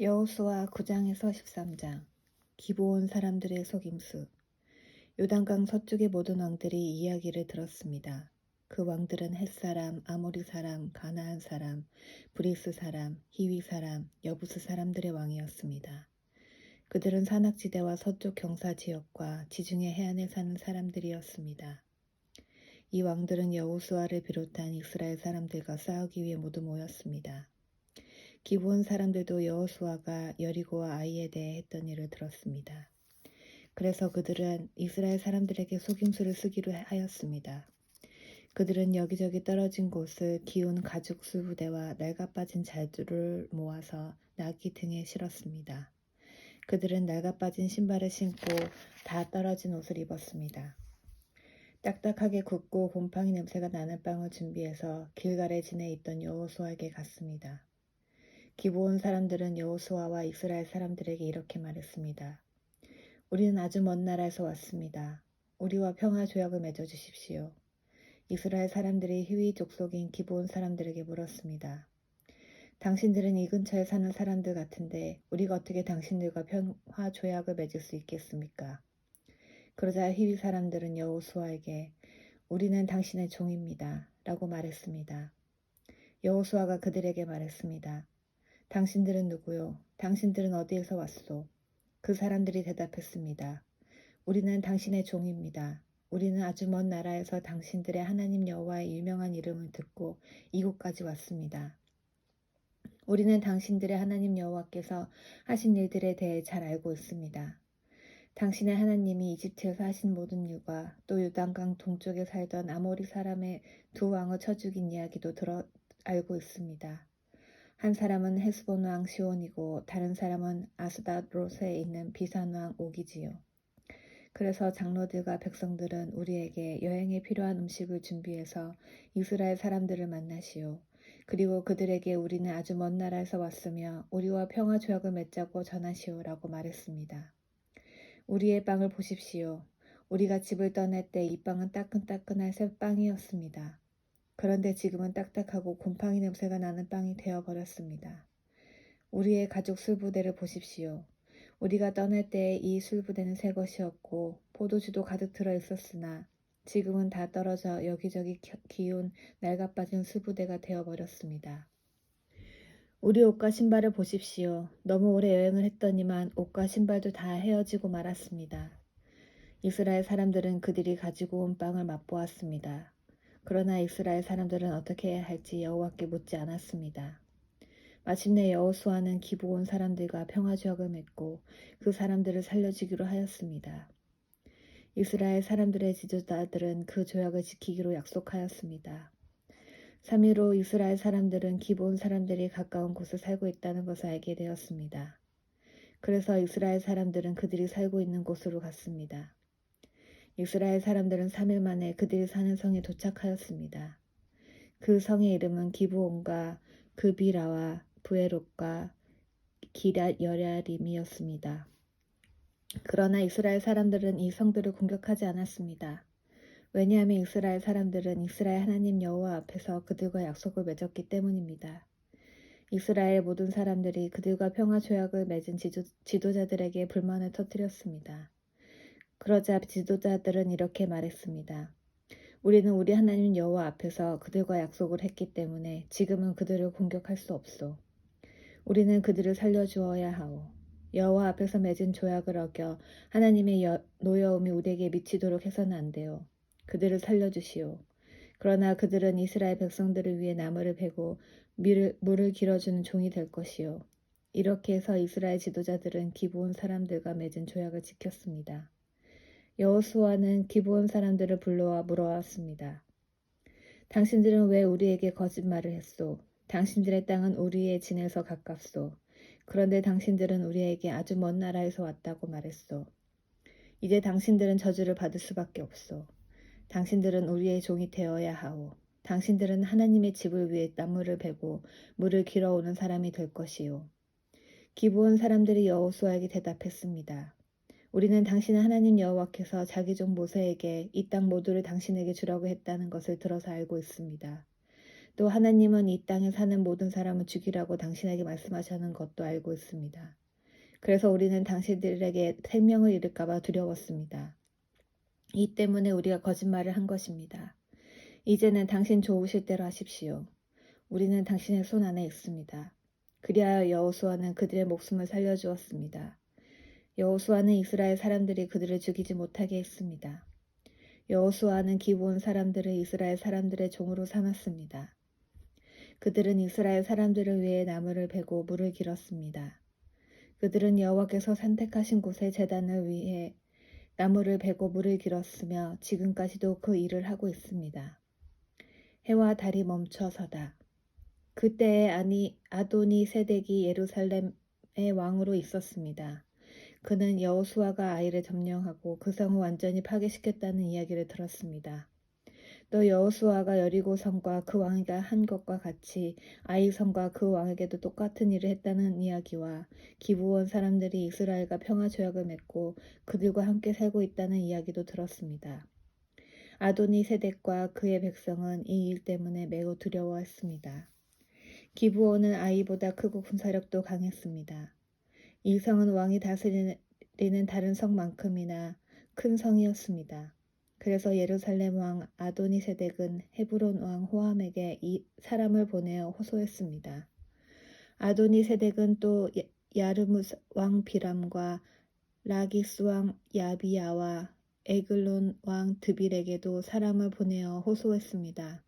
여호수아 9장에서 13장. 기브온 사람들의 속임수. 요단강 서쪽의 모든 왕들이 이 이야기를 들었습니다. 그 왕들은 헷사람, 아모리 사람, 가나안 사람, 브리스 사람, 히위 사람, 여부스 사람들의 왕이었습니다. 그들은 산악지대와 서쪽 경사 지역과 지중해 해안에 사는 사람들이었습니다. 이 왕들은 여호수아를 비롯한 이스라엘 사람들과 싸우기 위해 모두 모였습니다. 기브온 사람들도 여호수아가 여리고와 아이에 대해 했던 일을 들었습니다. 그래서 그들은 이스라엘 사람들에게 속임수를 쓰기로 하였습니다. 그들은 여기저기 떨어진 곳을 기운 가죽 수부대와 낡아빠진 자두를 모아서 나귀 등에 실었습니다. 그들은 낡아빠진 신발을 신고 다 떨어진 옷을 입었습니다. 딱딱하게 굽고 곰팡이 냄새가 나는 빵을 준비해서 길가레진에 있던 여호수아에게 갔습니다. 기브온 사람들은 여호수아와 이스라엘 사람들에게 이렇게 말했습니다. 우리는 아주 먼 나라에서 왔습니다. 우리와 평화 조약을 맺어주십시오. 이스라엘 사람들이 히위 족속인 기브온 사람들에게 물었습니다. 당신들은 이 근처에 사는 사람들 같은데 우리가 어떻게 당신들과 평화 조약을 맺을 수 있겠습니까? 그러자 히위 사람들은 여호수아에게 우리는 당신의 종입니다. 라고 말했습니다. 여호수아가 그들에게 말했습니다. 당신들은 누구요? 당신들은 어디에서 왔소? 그 사람들이 대답했습니다. 우리는 당신의 종입니다. 우리는 아주 먼 나라에서 당신들의 하나님 여호와의 유명한 이름을 듣고 이곳까지 왔습니다. 우리는 당신들의 하나님 여호와께서 하신 일들에 대해 잘 알고 있습니다. 당신의 하나님이 이집트에서 하신 모든 일과 또 요단강 동쪽에 살던 아모리 사람의 두 왕을 쳐 죽인 이야기도 알고 있습니다. 한 사람은 헤스본 왕 시온이고 다른 사람은 아스다롯에 있는 비산 왕 옥이지요. 그래서 장로들과 백성들은 우리에게 여행에 필요한 음식을 준비해서 이스라엘 사람들을 만나시오. 그리고 그들에게 우리는 아주 먼 나라에서 왔으며 우리와 평화 조약을 맺자고 전하시오라고 말했습니다. 우리의 빵을 보십시오. 우리가 집을 떠날 때 이 빵은 따끈따끈한 새 빵이었습니다. 그런데 지금은 딱딱하고 곰팡이 냄새가 나는 빵이 되어버렸습니다. 우리의 가죽 술부대를 보십시오. 우리가 떠날 때 이 술부대는 새 것이었고 포도주도 가득 들어 있었으나 지금은 다 떨어져 여기저기 기운 낡아빠진 술부대가 되어버렸습니다. 우리 옷과 신발을 보십시오. 너무 오래 여행을 했더니만 옷과 신발도 다 헤어지고 말았습니다. 이스라엘 사람들은 그들이 가지고 온 빵을 맛보았습니다. 그러나 이스라엘 사람들은 어떻게 해야 할지 여호와께 묻지 않았습니다. 마침내 여호수아는 기브온 사람들과 평화조약을 맺고 그 사람들을 살려주기로 하였습니다. 이스라엘 사람들의 지도자들은 그 조약을 지키기로 약속하였습니다. 3일 후 이스라엘 사람들은 기브온 사람들이 가까운 곳에 살고 있다는 것을 알게 되었습니다. 그래서 이스라엘 사람들은 그들이 살고 있는 곳으로 갔습니다. 이스라엘 사람들은 3일 만에 그들이 사는 성에 도착하였습니다. 그 성의 이름은 기브온과 그비라와 부에롯과 기랏 여랴림이었습니다. 그러나 이스라엘 사람들은 이 성들을 공격하지 않았습니다. 왜냐하면 이스라엘 사람들은 이스라엘 하나님 여호와 앞에서 그들과 약속을 맺었기 때문입니다. 이스라엘 모든 사람들이 그들과 평화 조약을 맺은 지도자들에게 불만을 터뜨렸습니다. 그러자 지도자들은 이렇게 말했습니다. 우리는 우리 하나님 여호와 앞에서 그들과 약속을 했기 때문에 지금은 그들을 공격할 수 없소. 우리는 그들을 살려주어야 하오. 여호와 앞에서 맺은 조약을 어겨 하나님의 노여움이 우리에게 미치도록 해서는 안 돼요. 그들을 살려주시오. 그러나 그들은 이스라엘 백성들을 위해 나무를 베고 물을 길어주는 종이 될 것이요. 이렇게 해서 이스라엘 지도자들은 기브온 사람들과 맺은 조약을 지켰습니다. 여호수아는 기브온 사람들을 불러와 물어왔습니다. 당신들은 왜 우리에게 거짓말을 했소? 당신들의 땅은 우리의 진에서 가깝소. 그런데 당신들은 우리에게 아주 먼 나라에서 왔다고 말했소. 이제 당신들은 저주를 받을 수밖에 없소. 당신들은 우리의 종이 되어야 하오. 당신들은 하나님의 집을 위해 나무를 베고 물을 길어오는 사람이 될 것이요. 기브온 사람들이 여호수아에게 대답했습니다. 우리는 당신은 하나님 여호와께서 자기 종 모세에게 이 땅 모두를 당신에게 주라고 했다는 것을 들어서 알고 있습니다. 또 하나님은 이 땅에 사는 모든 사람을 죽이라고 당신에게 말씀하셨는 것도 알고 있습니다. 그래서 우리는 당신들에게 생명을 잃을까 봐 두려웠습니다. 이 때문에 우리가 거짓말을 한 것입니다. 이제는 당신 좋으실 대로 하십시오. 우리는 당신의 손 안에 있습니다. 그리하여 여호수아는 그들의 목숨을 살려주었습니다. 여호수아는 이스라엘 사람들이 그들을 죽이지 못하게 했습니다. 여호수아는 기브온 사람들을 이스라엘 사람들의 종으로 삼았습니다. 그들은 이스라엘 사람들을 위해 나무를 베고 물을 길었습니다. 그들은 여호와께서 선택하신 곳에 제단을 위해 나무를 베고 물을 길었으며 지금까지도 그 일을 하고 있습니다. 해와 달이 멈춰서다. 그때에 아도니 세덱이 예루살렘의 왕으로 있었습니다. 그는 여호수아가 아이를 점령하고 그 성을 완전히 파괴시켰다는 이야기를 들었습니다. 또 여호수아가 여리고 성과 그 왕이가 한 것과 같이 아이 성과 그 왕에게도 똑같은 일을 했다는 이야기와 기브온 사람들이 이스라엘과 평화 조약을 맺고 그들과 함께 살고 있다는 이야기도 들었습니다. 아도니 세덱과 그의 백성은 이 일 때문에 매우 두려워했습니다. 기브온은 아이보다 크고 군사력도 강했습니다. 이 성은 왕이 다스리는 다른 성만큼이나 큰 성이었습니다. 그래서 예루살렘 왕 아도니세덱은 헤브론 왕 호함에게 이 사람을 보내어 호소했습니다. 아도니세덱은 또 야르무스 왕 비람과 라기스 왕 야비야와 에글론 왕 드빌에게도 사람을 보내어 호소했습니다.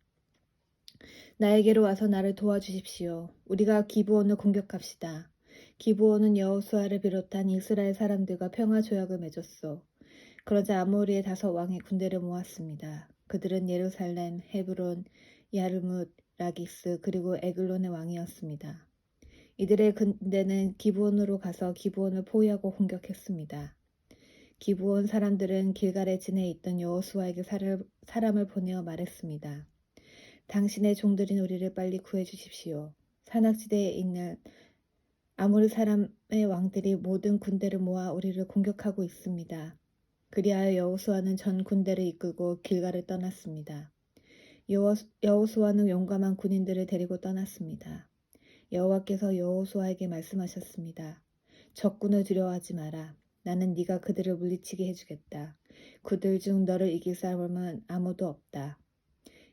나에게로 와서 나를 도와주십시오. 우리가 기브온을 공격합시다. 기브온은 여호수아를 비롯한 이스라엘 사람들과 평화 조약을 맺었소. 그러자 아모리의 5왕의 군대를 모았습니다. 그들은 예루살렘, 헤브론, 야르뭇, 라기스 그리고 에글론의 왕이었습니다. 이들의 군대는 기브온으로 가서 기브온을 포위하고 공격했습니다. 기브온 사람들은 길갈에 지내 있던 여호수아에게 사람을 보내어 말했습니다. 당신의 종들인 우리를 빨리 구해주십시오. 산악지대에 있는 아모리 사람의 왕들이 모든 군대를 모아 우리를 공격하고 있습니다. 그리하여 여호수아는 전 군대를 이끌고 길갈을 떠났습니다. 여호수아는 용감한 군인들을 데리고 떠났습니다. 여호와께서 여호수아에게 말씀하셨습니다. 적군을 두려워하지 마라. 나는 네가 그들을 물리치게 해주겠다. 그들 중 너를 이길 사람은 아무도 없다.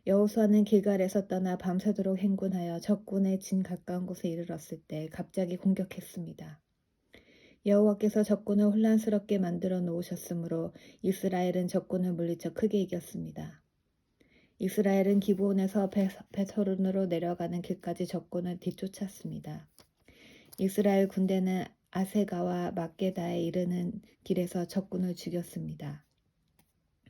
여호수아는 길갈에서 떠나 밤새도록 행군하여 적군의 진 가까운 곳에 이르렀을 때 갑자기 공격했습니다. 여호와께서 적군을 혼란스럽게 만들어 놓으셨으므로 이스라엘은 적군을 물리쳐 크게 이겼습니다. 이스라엘은 기브온에서 베토른으로 내려가는 길까지 적군을 뒤쫓았습니다. 이스라엘 군대는 아세가와 막게다에 이르는 길에서 적군을 죽였습니다.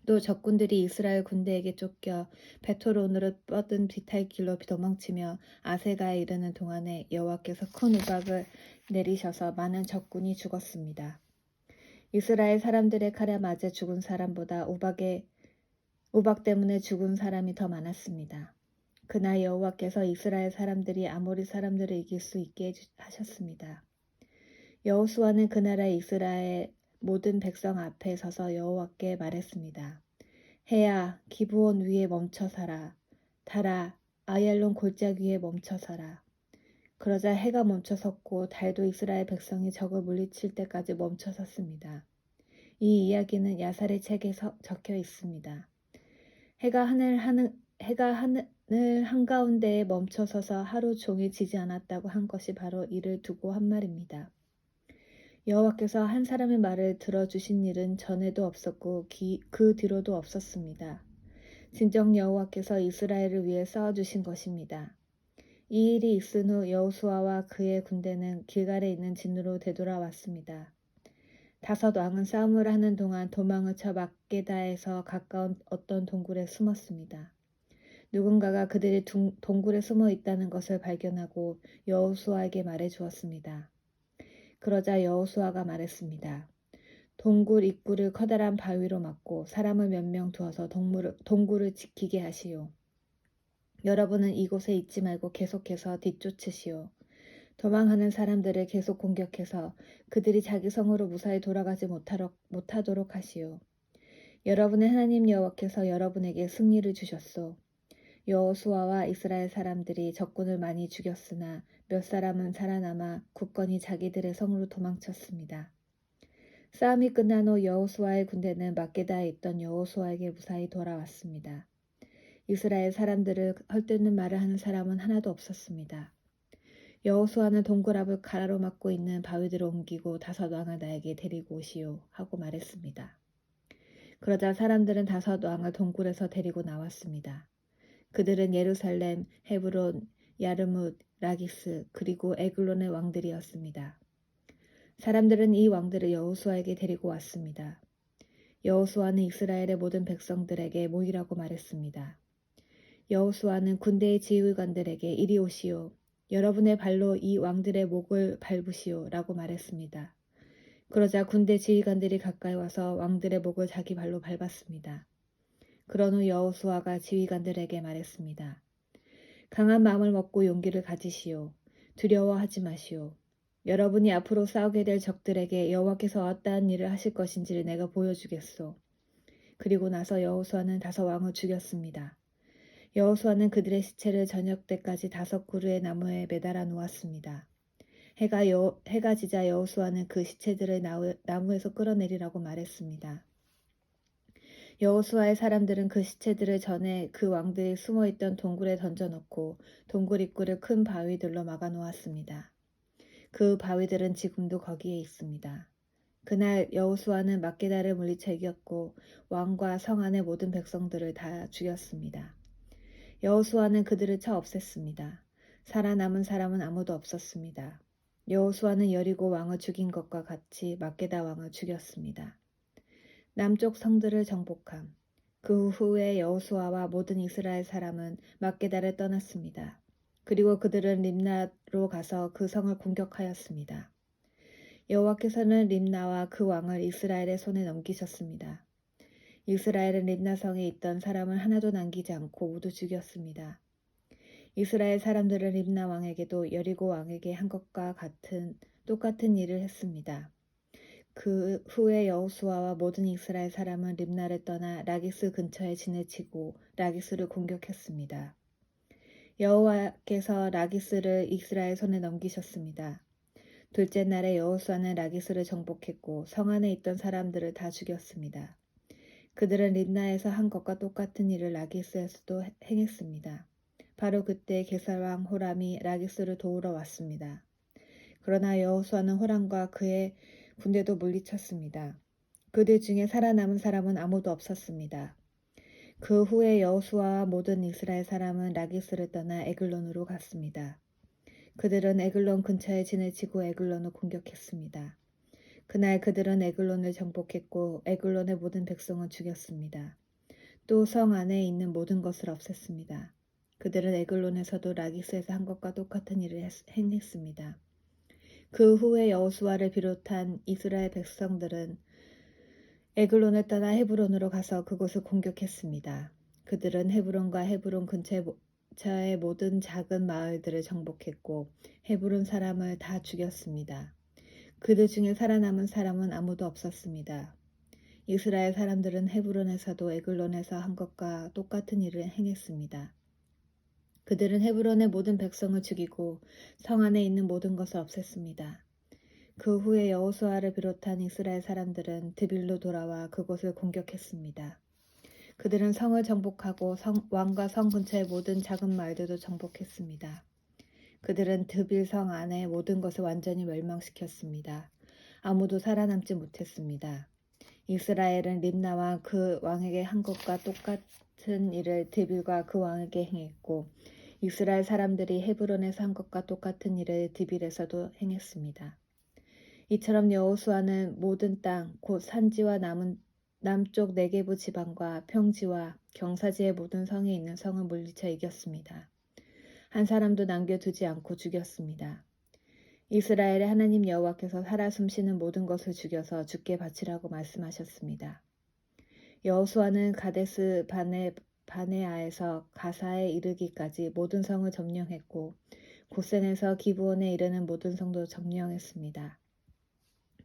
또 적군들이 이스라엘 군대에게 쫓겨 베토론으로 뻗은 비탈길로 도망치며 아세가에 이르는 동안에 여호와께서 큰 우박을 내리셔서 많은 적군이 죽었습니다. 이스라엘 사람들의 칼에 맞아 죽은 사람보다 우박 때문에 죽은 사람이 더 많았습니다. 그날 여호와께서 이스라엘 사람들이 아모리 사람들을 이길 수 있게 하셨습니다. 여호수아는 그 나라 이스라엘 모든 백성 앞에 서서 여호와께 말했습니다. 해야 기브온 위에 멈춰 서라. 달아 아얄론 골짜기 위에 멈춰 서라. 그러자 해가 멈춰 섰고 달도 이스라엘 백성이 적을 물리칠 때까지 멈춰 섰습니다. 이 이야기는 야살의 책에 적혀 있습니다. 해가 하늘 한가운데에 멈춰 서서 하루 종일 지지 않았다고 한 것이 바로 이를 두고 한 말입니다. 여호와께서 한 사람의 말을 들어주신 일은 전에도 없었고 그 뒤로도 없었습니다. 진정 여호와께서 이스라엘을 위해 쌓아주신 것입니다. 이 일이 있은 후 여호수아와 그의 군대는 길갈에 있는 진으로 되돌아왔습니다. 5 왕은 싸움을 하는 동안 도망을 쳐 막게다에서 가까운 어떤 동굴에 숨었습니다. 누군가가 그들이 동굴에 숨어 있다는 것을 발견하고 여호수아에게 말해 주었습니다. 그러자 여호수아가 말했습니다. 동굴 입구를 커다란 바위로 막고 사람을 몇 명 두어서 동굴을 지키게 하시오. 여러분은 이곳에 있지 말고 계속해서 뒤쫓으시오. 도망하는 사람들을 계속 공격해서 그들이 자기 성으로 무사히 돌아가지 못하도록 하시오. 여러분의 하나님 여호와께서 여러분에게 승리를 주셨소. 여호수아와 이스라엘 사람들이 적군을 많이 죽였으나 몇 사람은 살아남아 굳건히 자기들의 성으로 도망쳤습니다. 싸움이 끝난 후 여호수아의 군대는 막게다에 있던 여호수아에게 무사히 돌아왔습니다. 이스라엘 사람들을 헐뜯는 말을 하는 사람은 하나도 없었습니다. 여호수아는 동굴압을 가로막고 있는 바위들을 옮기고 5왕을 나에게 데리고 오시오 하고 말했습니다. 그러자 사람들은 5왕을 동굴에서 데리고 나왔습니다. 그들은 예루살렘, 헤브론, 야르뭇, 라기스 그리고 에글론의 왕들이었습니다. 사람들은 이 왕들을 여호수아에게 데리고 왔습니다. 여호수아는 이스라엘의 모든 백성들에게 모이라고 말했습니다. 여호수아는 군대의 지휘관들에게 이리 오시오. 여러분의 발로 이 왕들의 목을 밟으시오 라고 말했습니다. 그러자 군대 지휘관들이 가까이 와서 왕들의 목을 자기 발로 밟았습니다. 그런 후 여호수아가 지휘관들에게 말했습니다. 강한 마음을 먹고 용기를 가지시오. 두려워하지 마시오. 여러분이 앞으로 싸우게 될 적들에게 여호와께서 어떠한 일을 하실 것인지를 내가 보여주겠소. 그리고 나서 여호수아는 5왕을 죽였습니다. 여호수아는 그들의 시체를 저녁 때까지 5그루의 나무에 매달아 놓았습니다. 해가 지자 여호수아는 그 시체들을 나무에서 끌어내리라고 말했습니다. 여호수아의 사람들은 그 시체들을 전에 그 왕들이 숨어있던 동굴에 던져놓고 동굴 입구를 큰 바위들로 막아 놓았습니다. 그 바위들은 지금도 거기에 있습니다. 그날 여호수아는 막게다를 물리쳐 이겼고 왕과 성 안의 모든 백성들을 다 죽였습니다. 여호수아는 그들을 쳐 없앴습니다. 살아남은 사람은 아무도 없었습니다. 여호수아는 여리고 왕을 죽인 것과 같이 막게다 왕을 죽였습니다. 남쪽 성들을 정복함. 그 후에 여호수아와 모든 이스라엘 사람은 막게다를 떠났습니다. 그리고 그들은 림나로 가서 그 성을 공격하였습니다. 여호와께서는 림나와 그 왕을 이스라엘의 손에 넘기셨습니다. 이스라엘은 림나 성에 있던 사람을 하나도 남기지 않고 모두 죽였습니다. 이스라엘 사람들은 림나 왕에게도 여리고 왕에게 한 것과 똑같은 일을 했습니다. 그 후에 여호수아와 모든 이스라엘 사람은 림나를 떠나 라기스 근처에 지내치고 라기스를 공격했습니다. 여호와께서 라기스를 이스라엘 손에 넘기셨습니다. 둘째 날에 여호수아는 라기스를 정복했고 성 안에 있던 사람들을 다 죽였습니다. 그들은 림나에서 한 것과 똑같은 일을 라기스에서도 행했습니다. 바로 그때 게살왕 호람이 라기스를 도우러 왔습니다. 그러나 여호수아는 호람과 그의 군대도 물리쳤습니다. 그들 중에 살아남은 사람은 아무도 없었습니다. 그 후에 여호수아와 모든 이스라엘 사람은 라기스를 떠나 에글론으로 갔습니다. 그들은 에글론 근처에 지내치고 에글론을 공격했습니다. 그날 그들은 에글론을 정복했고 에글론의 모든 백성을 죽였습니다. 또 성 안에 있는 모든 것을 없앴습니다. 그들은 에글론에서도 라기스에서 한 것과 똑같은 일을 행했습니다. 그 후에 여호수아를 비롯한 이스라엘 백성들은 에글론을 떠나 헤브론으로 가서 그곳을 공격했습니다. 그들은 헤브론과 헤브론 근처의 모든 작은 마을들을 정복했고 헤브론 사람을 다 죽였습니다. 그들 중에 살아남은 사람은 아무도 없었습니다. 이스라엘 사람들은 헤브론에서도 에글론에서 한 것과 똑같은 일을 행했습니다. 그들은 헤브론의 모든 백성을 죽이고 성 안에 있는 모든 것을 없앴습니다. 그 후에 여호수아를 비롯한 이스라엘 사람들은 드빌로 돌아와 그곳을 공격했습니다. 그들은 성을 정복하고 왕과 성 근처의 모든 작은 마을들도 정복했습니다. 그들은 드빌 성 안의 모든 것을 완전히 멸망시켰습니다. 아무도 살아남지 못했습니다. 이스라엘은 림나와 그 왕에게 한 것과 똑같은 일을 드빌과 그 왕에게 행했고 이스라엘 사람들이 헤브론에서 한 것과 똑같은 일을 드빌에서도 행했습니다. 이처럼 여호수아는 모든 땅, 곧 산지와 남쪽 네게부 지방과 평지와 경사지의 모든 성에 있는 성을 물리쳐 이겼습니다. 한 사람도 남겨두지 않고 죽였습니다. 이스라엘의 하나님 여호와께서 살아 숨쉬는 모든 것을 죽여서 주께 바치라고 말씀하셨습니다. 여호수아는 가데스 바네아에서 가사에 이르기까지 모든 성을 점령했고 고센에서 기브온에 이르는 모든 성도 점령했습니다.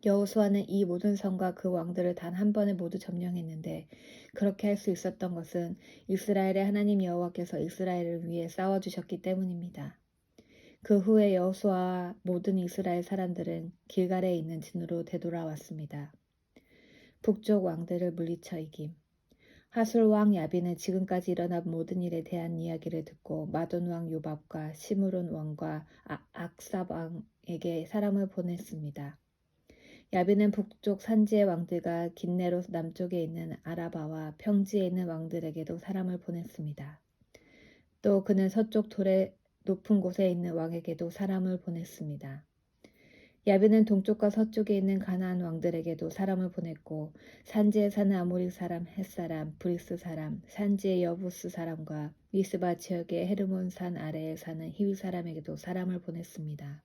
여호수아는 이 모든 성과 그 왕들을 단 한 번에 모두 점령했는데 그렇게 할 수 있었던 것은 이스라엘의 하나님 여호와께서 이스라엘을 위해 싸워주셨기 때문입니다. 그 후에 여호수아와 모든 이스라엘 사람들은 길갈에 있는 진으로 되돌아왔습니다. 북쪽 왕들을 물리쳐 이김. 하술 왕 야빈은 지금까지 일어난 모든 일에 대한 이야기를 듣고 마돈 왕 요밥과 시므론 왕과 악삽 왕에게 사람을 보냈습니다. 야빈은 북쪽 산지의 왕들과 긴네로 남쪽에 있는 아라바와 평지에 있는 왕들에게도 사람을 보냈습니다. 또 그는 서쪽 돌의 높은 곳에 있는 왕에게도 사람을 보냈습니다. 야빈은 동쪽과 서쪽에 있는 가나안 왕들에게도 사람을 보냈고 산지에 사는 아모리 사람, 헷 사람, 브리스 사람, 산지의 여부스 사람과 미스바 지역의 헤르몬 산 아래에 사는 히위 사람에게도 사람을 보냈습니다.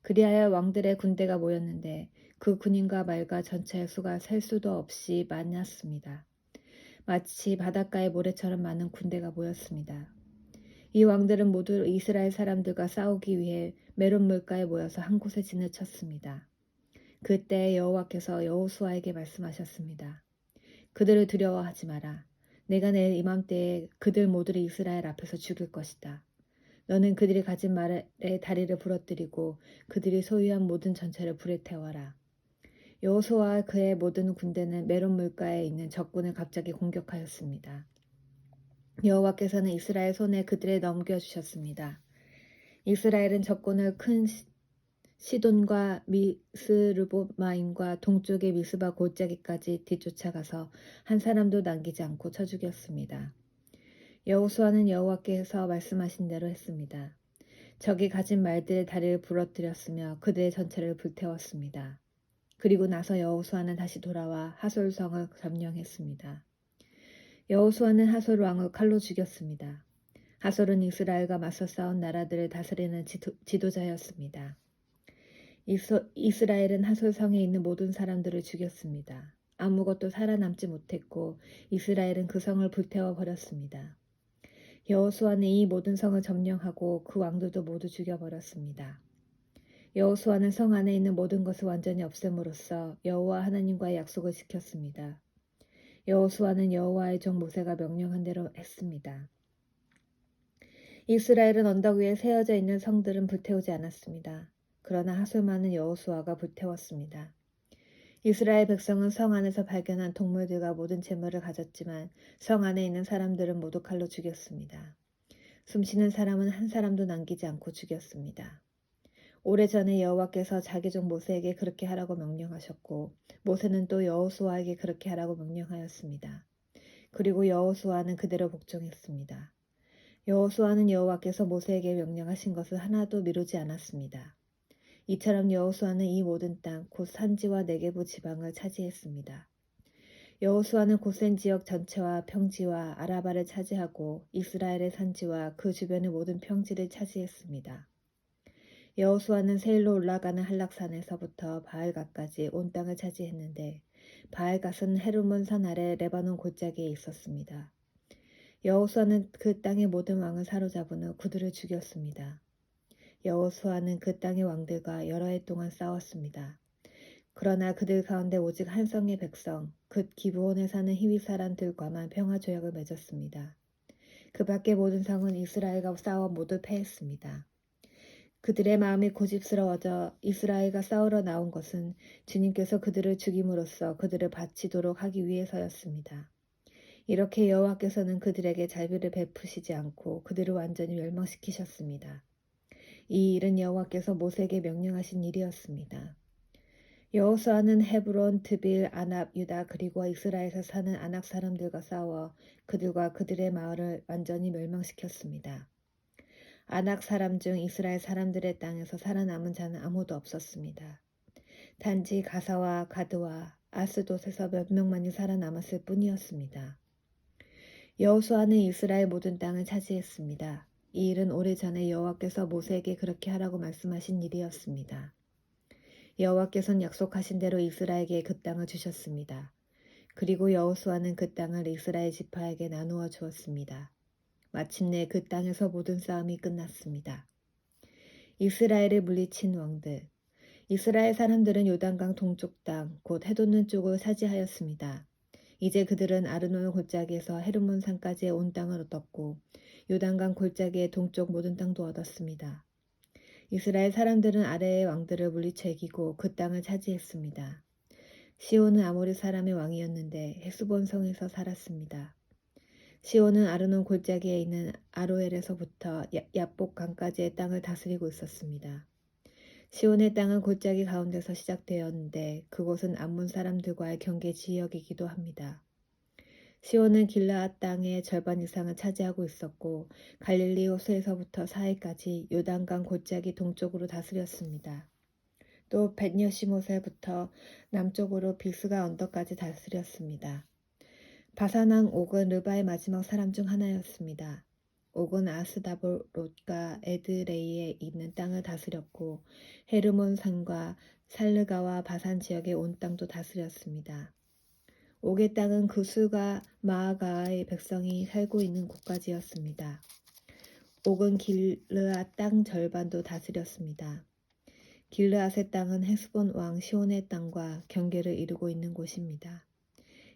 그리하여 왕들의 군대가 모였는데 그 군인과 말과 전차의 수가 셀 수도 없이 많았습니다. 마치 바닷가의 모래처럼 많은 군대가 모였습니다. 이 왕들은 모두 이스라엘 사람들과 싸우기 위해 메론 물가에 모여서 한 곳에 진을 쳤습니다. 그때 여호와께서 여호수아에게 말씀하셨습니다. 그들을 두려워하지 마라. 내가 내일 이맘때에 그들 모두를 이스라엘 앞에서 죽일 것이다. 너는 그들이 가진 말의 다리를 부러뜨리고 그들이 소유한 모든 전체를 불에 태워라. 여호수아와 그의 모든 군대는 메론 물가에 있는 적군을 갑자기 공격하였습니다. 여호와께서는 이스라엘 손에 그들을 넘겨주셨습니다. 이스라엘은 적군을 큰 시돈과 미스르보마임과 동쪽의 미스바 골짜기까지 뒤쫓아가서 한 사람도 남기지 않고 쳐 죽였습니다. 여호수아는 여호와께서 말씀하신 대로 했습니다. 적이 가진 말들의 다리를 부러뜨렸으며 그들의 전체를 불태웠습니다. 그리고 나서 여호수아는 다시 돌아와 하솔성을 점령했습니다. 여호수아는 하솔 왕을 칼로 죽였습니다. 하솔은 이스라엘과 맞서 싸운 나라들을 다스리는 지도자였습니다. 이스라엘은 하솔 성에 있는 모든 사람들을 죽였습니다. 아무것도 살아남지 못했고 이스라엘은 그 성을 불태워 버렸습니다. 여호수아는 이 모든 성을 점령하고 그 왕들도 모두 죽여버렸습니다. 여호수아는 성 안에 있는 모든 것을 완전히 없앰으로써 여호와 하나님과의 약속을 지켰습니다. 여호수아는 여호와의 종 모세가 명령한 대로 했습니다. 이스라엘은 언덕 위에 세워져 있는 성들은 불태우지 않았습니다. 그러나 하솔만은 여호수아가 불태웠습니다. 이스라엘 백성은 성 안에서 발견한 동물들과 모든 재물을 가졌지만 성 안에 있는 사람들은 모두 칼로 죽였습니다. 숨쉬는 사람은 한 사람도 남기지 않고 죽였습니다. 오래전에 여호와께서 자기 종 모세에게 그렇게 하라고 명령하셨고 모세는 또 여호수아에게 그렇게 하라고 명령하였습니다. 그리고 여호수아는 그대로 복종했습니다. 여호수아는 여호와께서 모세에게 명령하신 것을 하나도 미루지 않았습니다. 이처럼 여호수아는 이 모든 땅, 곧 산지와 네게부 지방을 차지했습니다. 여호수아는 고센 지역 전체와 평지와 아라바를 차지하고 이스라엘의 산지와 그 주변의 모든 평지를 차지했습니다. 여호수아는 세일로 올라가는 한락산에서부터 바알갓까지 온 땅을 차지했는데 바알갓은 헤르몬 산 아래 레바논 골짜기에 있었습니다. 여호수아는 그 땅의 모든 왕을 사로잡은 후 그들을 죽였습니다. 여호수아는 그 땅의 왕들과 여러 해 동안 싸웠습니다. 그러나 그들 가운데 오직 한 성의 백성, 곧 기브온에 사는 히위 사람들과만 평화 조약을 맺었습니다. 그 밖의 모든 성은 이스라엘과 싸워 모두 패했습니다. 그들의 마음이 고집스러워져 이스라엘과 싸우러 나온 것은 주님께서 그들을 죽임으로써 그들을 바치도록 하기 위해서였습니다. 이렇게 여호와께서는 그들에게 자비를 베푸시지 않고 그들을 완전히 멸망시키셨습니다. 이 일은 여호와께서 모세에게 명령하신 일이었습니다. 여호수아는 헤브론, 드빌, 아납, 유다 그리고 이스라엘에서 사는 아낙 사람들과 싸워 그들과 그들의 마을을 완전히 멸망시켰습니다. 아낙 사람 중 이스라엘 사람들의 땅에서 살아남은 자는 아무도 없었습니다. 단지 가사와 가드와 아스돗에서 몇 명만이 살아남았을 뿐이었습니다. 여호수아는 이스라엘 모든 땅을 차지했습니다. 이 일은 오래전에 여호와께서 모세에게 그렇게 하라고 말씀하신 일이었습니다. 여호와께서는 약속하신 대로 이스라엘에게 그 땅을 주셨습니다. 그리고 여호수아는 그 땅을 이스라엘 지파에게 나누어 주었습니다. 마침내 그 땅에서 모든 싸움이 끝났습니다. 이스라엘을 물리친 왕들. 이스라엘 사람들은 요단강 동쪽 땅, 곧 해돋는 쪽을 차지하였습니다. 이제 그들은 아르논 골짜기에서 헤르몬 산까지의 온 땅을 얻었고 요단강 골짜기의 동쪽 모든 땅도 얻었습니다. 이스라엘 사람들은 아래의 왕들을 물리쳐 이기고 그 땅을 차지했습니다. 시온은 아모리 사람의 왕이었는데 헤스본 성에서 살았습니다. 시온은 아르논 골짜기에 있는 아로엘에서부터 야복 강까지의 땅을 다스리고 있었습니다. 시온의 땅은 골짜기 가운데서 시작되었는데 그곳은 암몬 사람들과의 경계 지역이기도 합니다. 시온은 길르앗 땅의 절반 이상을 차지하고 있었고 갈릴리 호수에서부터 사해까지 요단강 골짜기 동쪽으로 다스렸습니다. 또 벳여시못에부터 남쪽으로 비스가 언덕까지 다스렸습니다. 바산왕 옥은 르바의 마지막 사람 중 하나였습니다. 옥은 아스다볼롯과 에드레이에 있는 땅을 다스렸고 헤르몬 산과 살르가와 바산 지역의 온 땅도 다스렸습니다. 옥의 땅은 그술과 마아가의 백성이 살고 있는 곳까지였습니다. 옥은 길르앗 땅 절반도 다스렸습니다. 길르앗의 땅은 헤스본 왕 시온의 땅과 경계를 이루고 있는 곳입니다.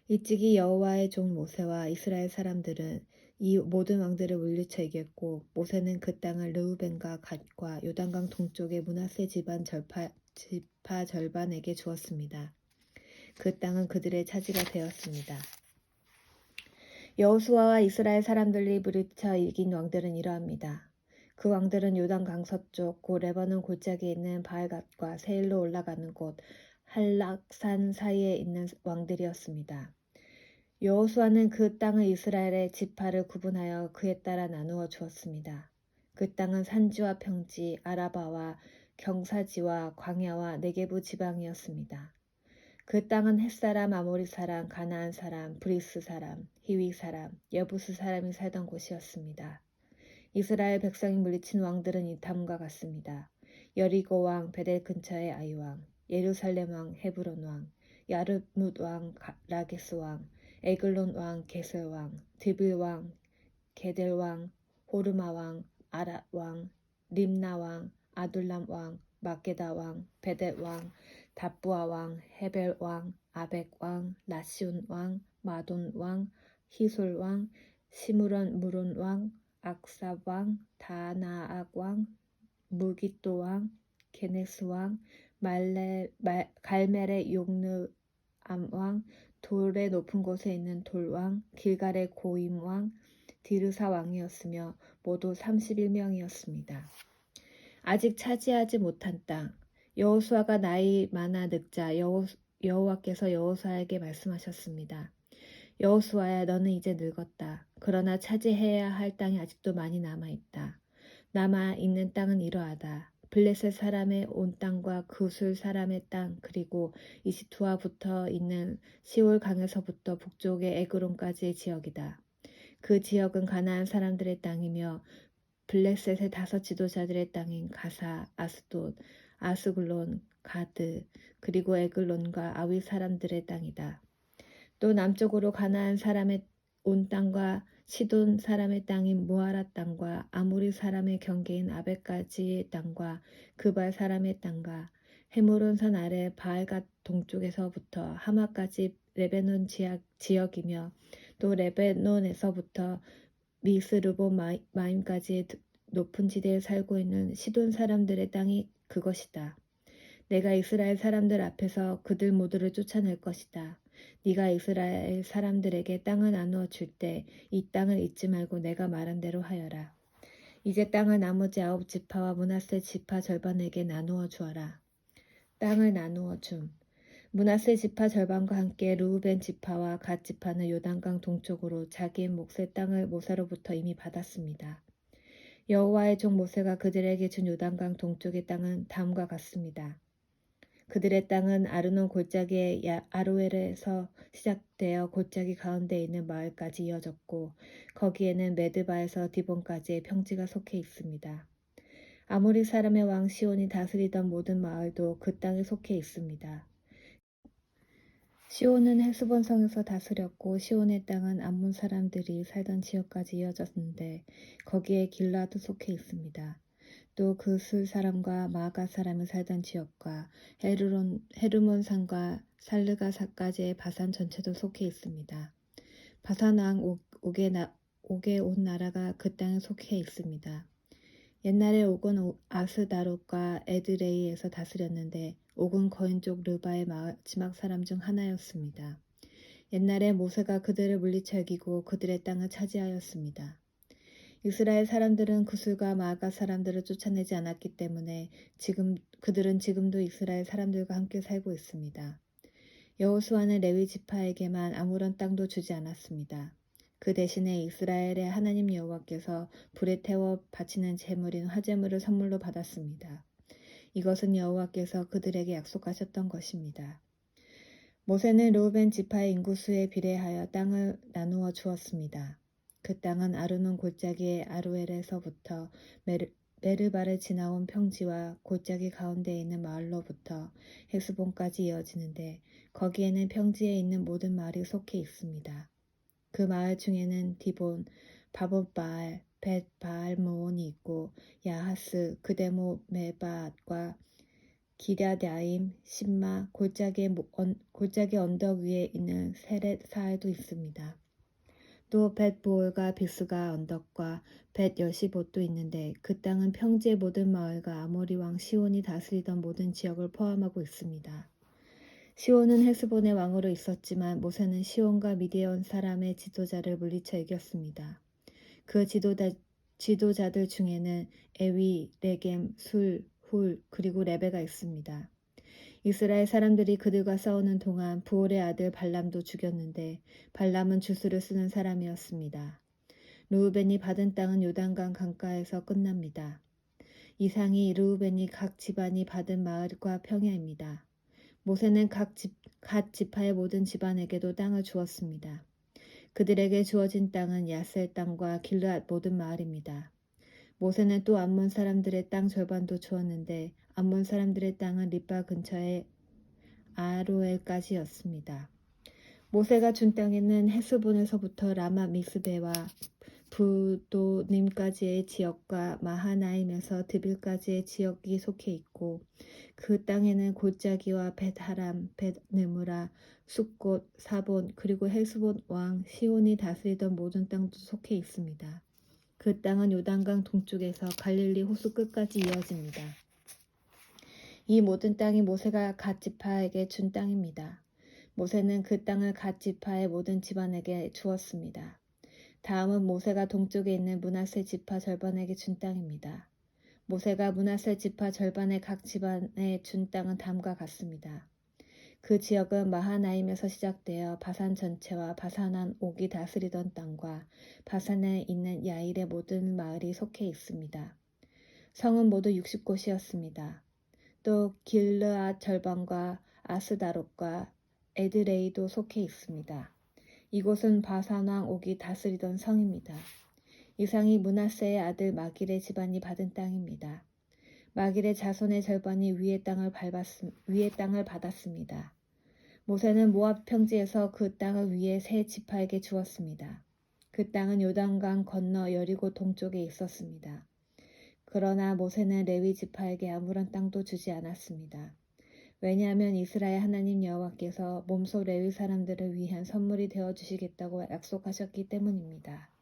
일찍이 여호와의 종 모세와 이스라엘 사람들은 이 모든 왕들을 물리쳐 이겼고 모세는 그 땅을 르우벤과 갓과 요단강 동쪽의 므낫세 지파 절반에게 주었습니다. 그 땅은 그들의 차지가 되었습니다. 여호수아와 이스라엘 사람들이 물리쳐 이긴 왕들은 이러합니다. 그 왕들은 요단강 서쪽 곧 레바논 골짜기에 있는 바알갓과 세일로 올라가는 곳 할락산 사이에 있는 왕들이었습니다. 여호수아는 그 땅을 이스라엘의 지파를 구분하여 그에 따라 나누어 주었습니다. 그 땅은 산지와 평지, 아라바와 경사지와 광야와 네게부 지방이었습니다. 그 땅은 헷사람, 아모리 사람, 가나안 사람, 브리스 사람, 히위 사람, 여부스 사람이 살던 곳이었습니다. 이스라엘 백성이 물리친 왕들은 이 다음과 같습니다. 여리고 왕 베델 근처의 아이 왕, 예루살렘 왕 헤브론 왕, 야르뭇 왕 라게스 왕, 에글론 왕 게셀 왕, 드빌 왕 게델 왕, 호르마 왕, 아랏 왕, 림나 왕, 아둘람 왕, 마게다 왕, 베델 왕, 다부아 왕, 헤벨 왕, 아벡 왕, 라시온 왕, 마돈 왕, 히솔 왕, 시므론 무론 왕, 악삽 왕, 다나악 왕, 무기또 왕, 게네스 왕, 갈멜의 용르암 왕, 돌의 높은 곳에 있는 돌왕, 길갈의 고임 왕, 디르사 왕이었으며 모두 31명이었습니다. 아직 차지하지 못한 땅. 여호수아가 나이 많아 늙자 여호와께서 여호수아에게 말씀하셨습니다. 여호수아야, 너는 이제 늙었다. 그러나 차지해야 할 땅이 아직도 많이 남아있다. 남아 있는 땅은 이러하다. 블레셋 사람의 온 땅과 그술 사람의 땅, 그리고 이시투와 붙어 있는 시올 강에서부터 북쪽의 에그론까지의 지역이다. 그 지역은 가나안 사람들의 땅이며 블레셋의 5 지도자들의 땅인 가사, 아스돗, 아스글론, 가드, 그리고 에글론과 아위 사람들의 땅이다. 또 남쪽으로 가나안 사람의 온 땅과 시돈 사람의 땅인 무아라 땅과 아모리 사람의 경계인 아벡까지의 땅과 그발 사람의 땅과 헤모론 산 아래 바알갓 동쪽에서부터 하마까지 레베논 지역이며 또 레베논에서부터 미스르보 마임까지의 높은 지대에 살고 있는 시돈 사람들의 땅이 그것이다. 내가 이스라엘 사람들 앞에서 그들 모두를 쫓아낼 것이다. 네가 이스라엘 사람들에게 땅을 나누어 줄 때 이 땅을 잊지 말고 내가 말한 대로 하여라. 이제 땅을 나머지 9 지파와 므낫세 지파 절반에게 나누어 주어라. 땅을 나누어 줌. 므낫세 지파 절반과 함께 르우벤 지파와 갓 지파는 요단강 동쪽으로 자기의 몫의 땅을 모세로부터 이미 받았습니다. 여호와의 종 모세가 그들에게 준 요단강 동쪽의 땅은 다음과 같습니다. 그들의 땅은 아르논 골짜기의 아로엘에서 시작되어 골짜기 가운데 있는 마을까지 이어졌고 거기에는 메드바에서 디본까지의 평지가 속해 있습니다. 아모리 사람의 왕 시온이 다스리던 모든 마을도 그 땅에 속해 있습니다. 시온은 헤스본 성에서 다스렸고 시온의 땅은 암몬 사람들이 살던 지역까지 이어졌는데 거기에 길라도 속해 있습니다. 또 그 술 사람과 마아가 사람이 살던 지역과 헤르몬 산과 살르가사까지의 바산 전체도 속해 있습니다. 바산 왕 옥의 온 나라가 그 땅에 속해 있습니다. 옛날에 옥은 아스다롯과 에드레이에서 다스렸는데 옥은 거인족 르바의 마지막 사람 중 하나였습니다. 옛날에 모세가 그들을 물리쳐 이기고 그들의 땅을 차지하였습니다. 이스라엘 사람들은 구슬과 마아가 사람들을 쫓아내지 않았기 때문에 그들은 지금도 이스라엘 사람들과 함께 살고 있습니다. 여호수아는 레위 지파에게만 아무런 땅도 주지 않았습니다. 그 대신에 이스라엘의 하나님 여호와께서 불에 태워 바치는 제물인 화제물을 선물로 받았습니다. 이것은 여호와께서 그들에게 약속하셨던 것입니다. 모세는 르우벤 지파의 인구수에 비례하여 땅을 나누어 주었습니다. 그 땅은 아르논 골짜기의 아로엘에서부터 메르바를 지나온 평지와 골짜기 가운데에 있는 마을로부터 헬스본까지 이어지는데 거기에는 평지에 있는 모든 마을이 속해 있습니다. 그 마을 중에는 디본, 바봇바알, 벳바알므온이 있고 야하스, 그데모 메바앗과 기랴야임, 신마, 골짜기 언덕 위에 있는 세렛 사알도 있습니다. 또 벳보올과 비스가 언덕과 벳여시봇도 있는데 그 땅은 평지의 모든 마을과 아모리 왕 시온이 다스리던 모든 지역을 포함하고 있습니다. 시온은 헤스본의 왕으로 있었지만 모세는 시온과 미디안 사람의 지도자를 물리쳐 이겼습니다. 그 지도자들 중에는 에위, 레겜, 술, 훌, 그리고 레베가 있습니다. 이스라엘 사람들이 그들과 싸우는 동안 부올의 아들 발람도 죽였는데 발람은 주술을 쓰는 사람이었습니다. 르우벤이 받은 땅은 요단강 강가에서 끝납니다. 이상이 르우벤이 각 집안이 받은 마을과 평야입니다. 모세는 각 지파의 모든 집안에게도 땅을 주었습니다. 그들에게 주어진 땅은 야셀 땅과 길르앗 모든 마을입니다. 모세는 또 암몬 사람들의 땅 절반도 주었는데 암몬 사람들의 땅은 립바 근처의 아로엘까지였습니다. 모세가 준 땅에는 헤스본에서부터 라마 미스베와 부도님까지의 지역과 마하나임에서 드빌까지의 지역이 속해 있고 그 땅에는 골짜기와 벳하람, 벳느무라, 숫곳, 사본 그리고 헤스본 왕 시온이 다스리던 모든 땅도 속해 있습니다. 그 땅은 요단강 동쪽에서 갈릴리 호수 끝까지 이어집니다. 이 모든 땅이 모세가 갓 지파에게 준 땅입니다. 모세는 그 땅을 갓 지파의 모든 집안에게 주었습니다. 다음은 모세가 동쪽에 있는 므낫세 지파 절반에게 준 땅입니다. 모세가 므낫세 지파 절반의 각 집안에 준 땅은 다음과 같습니다. 그 지역은 마하나임에서 시작되어 바산 전체와 바산한 옥이 다스리던 땅과 바산에 있는 야일의 모든 마을이 속해 있습니다. 성은 모두 60곳이었습니다. 또 길르앗 절반과 아스다롯과 에드레이도 속해 있습니다. 이곳은 바산왕 옥이 다스리던 성입니다. 이상이 므낫세의 아들 마길의 집안이 받은 땅입니다. 마길의 자손의 절반이 위의 땅을 받았습니다. 모세는 모압 평지에서 그 땅을 위에 세 지파에게 주었습니다. 그 땅은 요단강 건너 여리고 동쪽에 있었습니다. 그러나 모세는 레위 지파에게 아무런 땅도 주지 않았습니다. 왜냐하면 이스라엘 하나님 여호와께서 몸소 레위 사람들을 위한 선물이 되어 주시겠다고 약속하셨기 때문입니다.